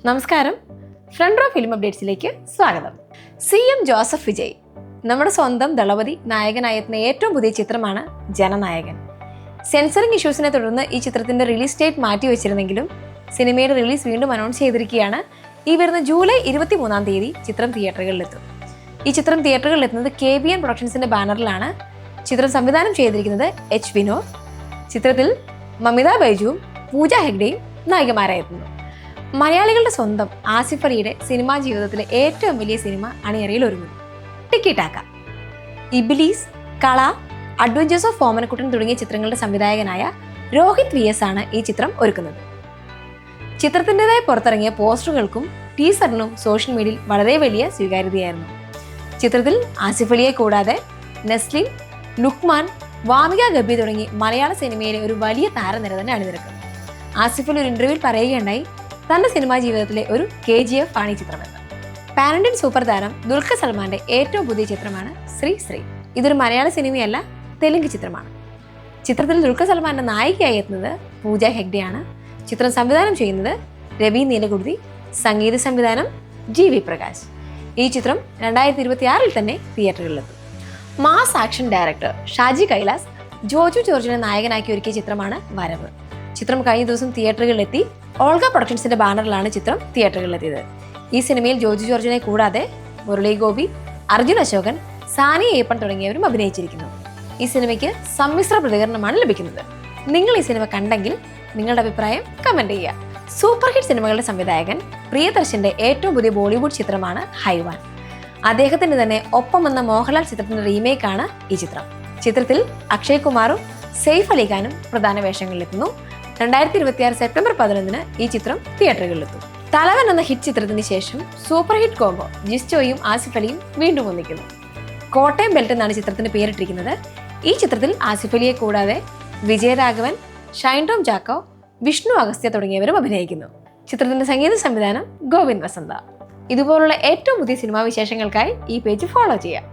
നമസ്കാരം, front raw film അപ്ഡേറ്റ്സിലേക്ക് സ്വാഗതം. CM Joseph Vijay നമ്മുടെ സ്വന്തം ദളപതി നായകനായെത്തുന്ന ഏറ്റവും പുതിയ ചിത്രമാണ് ജനനായകൻ. സെൻസറിംഗ് ഇഷ്യൂസിനെ തുടർന്ന് ഈ ചിത്രത്തിന്റെ റിലീസ് ഡേറ്റ് മാറ്റിവെച്ചിരുന്നെങ്കിലും സിനിമയുടെ റിലീസ് വീണ്ടും അനൗൺസ് ചെയ്തിരിക്കുകയാണ്. ഈ വരുന്ന ജൂലൈ 23-ാം തീയതി ചിത്രം തിയേറ്ററുകളിലെത്തും. ഈ ചിത്രം തിയേറ്ററുകളിലെത്തുന്നത് KBN പ്രൊഡക്ഷൻസിന്റെ ബാനറിലാണ്. ചിത്രം സംവിധാനം ചെയ്തിരിക്കുന്നത് H. വിനോദ്. ചിത്രത്തിൽ മമിത ബൈജുവും പൂജ ഹെഗ്ഡെയും നായികമാരായെത്തുന്നു. മലയാളികളുടെ സ്വന്തം ആസിഫ് അലിയുടെ സിനിമാ ജീവിതത്തിലെ ഏറ്റവും വലിയ സിനിമ അണിയറയിൽ ഒരുങ്ങുന്നു. ടിക്കി ടാക്ക, ഇബിലീസ്, കള, അഡ്വഞ്ചേഴ്സ് ഓഫ് ഓമനക്കുട്ടൻ തുടങ്ങിയ ചിത്രങ്ങളുടെ സംവിധായകനായ രോഹിത് VS ആണ് ഈ ചിത്രം ഒരുക്കുന്നത്. ചിത്രത്തിൻ്റെതായി പുറത്തിറങ്ങിയ പോസ്റ്ററുകൾക്കും ടീസറിനും സോഷ്യൽ മീഡിയയിൽ വളരെ വലിയ സ്വീകാര്യതയായിരുന്നു. ചിത്രത്തിൽ ആസിഫ് അലിയെ കൂടാതെ നെസ്ലിൻ, ലുക്മാൻ, വാമിക ഗബി തുടങ്ങി മലയാള സിനിമയിലെ ഒരു വലിയ താരനിര തന്നെ അണിനിരക്കുന്നു. ആസിഫ് അലി ഒരു ഇന്റർവ്യൂവിൽ പറയുകയുണ്ടായി, തന്റെ സിനിമാ ജീവിതത്തിലെ ഒരു KGF ആണ് ഈ ചിത്രമെന്ന്. പാൻ ഇന്ത്യൻ സൂപ്പർ താരം ദുൽഖർ സൽമാന്റെ ഏറ്റവും പുതിയ ചിത്രമാണ് ശ്രീ ശ്രീ. ഇതൊരു മലയാള സിനിമയല്ല, തെലുങ്ക് ചിത്രമാണ്. ചിത്രത്തിൽ ദുൽഖർ സൽമാന്റെ നായികയായി എത്തുന്നത് പൂജ ഹെഗ്ഡെയാണ്. ചിത്രം സംവിധാനം ചെയ്യുന്നത് രവി നീലകുർതി, സംഗീത സംവിധാനം GV പ്രകാശ്. ഈ ചിത്രം 2026 തന്നെ തിയേറ്ററുകളിലെത്തും. Mass action director Shaji Kailas Joju ജോർജിനെ നായകനാക്കി ഒരുക്കിയ ചിത്രമാണ് വരവ്. ചിത്രം കഴിഞ്ഞ ദിവസം തിയേറ്ററുകളിലെത്തി. ഓൾഗ പ്രൊഡക്ഷൻസിന്റെ ബാനറിലാണ് ചിത്രം തിയേറ്ററുകളിലെത്തിയത്. ഈ സിനിമയിൽ ജോജു ജോർജിനെ കൂടാതെ മുരളി ഗോപി, അർജുൻ അശോകൻ, സാനി അയ്യപ്പൻ തുടങ്ങിയവരും അഭിനയിച്ചിരിക്കുന്നു. ഈ സിനിമയ്ക്ക് സമ്മിശ്ര പ്രതികരണമാണ് ലഭിക്കുന്നത്. നിങ്ങൾ ഈ സിനിമ കണ്ടെങ്കിൽ നിങ്ങളുടെ അഭിപ്രായം കമന്റ് ചെയ്യുക. സൂപ്പർ ഹിറ്റ് സിനിമകളുടെ സംവിധായകൻ പ്രിയദർശന്റെ ഏറ്റവും പുതിയ ബോളിവുഡ് ചിത്രമാണ് ഹൈവാൻ. അദ്ദേഹത്തിന്റെ തന്നെ ഒപ്പം എന്ന മോഹൻലാൽ ചിത്രത്തിന്റെ റീമേക്കാണ് ഈ ചിത്രം. ചിത്രത്തിൽ അക്ഷയ് കുമാറും സെയ്ഫ് അലി ഖാനും പ്രധാന വേഷങ്ങളിലെത്തുന്നു. 2026 സെപ്റ്റംബർ 11 ഈ ചിത്രം തിയേറ്ററുകളിലെത്തും. തലവൻ എന്ന ഹിറ്റ് ചിത്രത്തിന് ശേഷം സൂപ്പർ ഹിറ്റ് കോംബോ ജിസ്റ്റോയും ആസിഫ് അലിയും വീണ്ടും ഒന്നിക്കുന്നു. കോട്ടയം ബെൽറ്റ് എന്നാണ് ചിത്രത്തിന് പേരിട്ടിരിക്കുന്നത്. ഈ ചിത്രത്തിൽ ആസിഫ് അലിയെ കൂടാതെ വിജയരാഘവൻ, ഷൈൻ ടോം ചാക്കോ, വിഷ്ണു അഗസ്ത്യ തുടങ്ങിയവരും അഭിനയിക്കുന്നു. ചിത്രത്തിന്റെ സംഗീത സംവിധാനം ഗോവിന്ദ് വസന്ത. ഇതുപോലുള്ള ഏറ്റവും പുതിയ സിനിമാ വിശേഷങ്ങൾക്കായി ഈ പേജ് ഫോളോ ചെയ്യാം.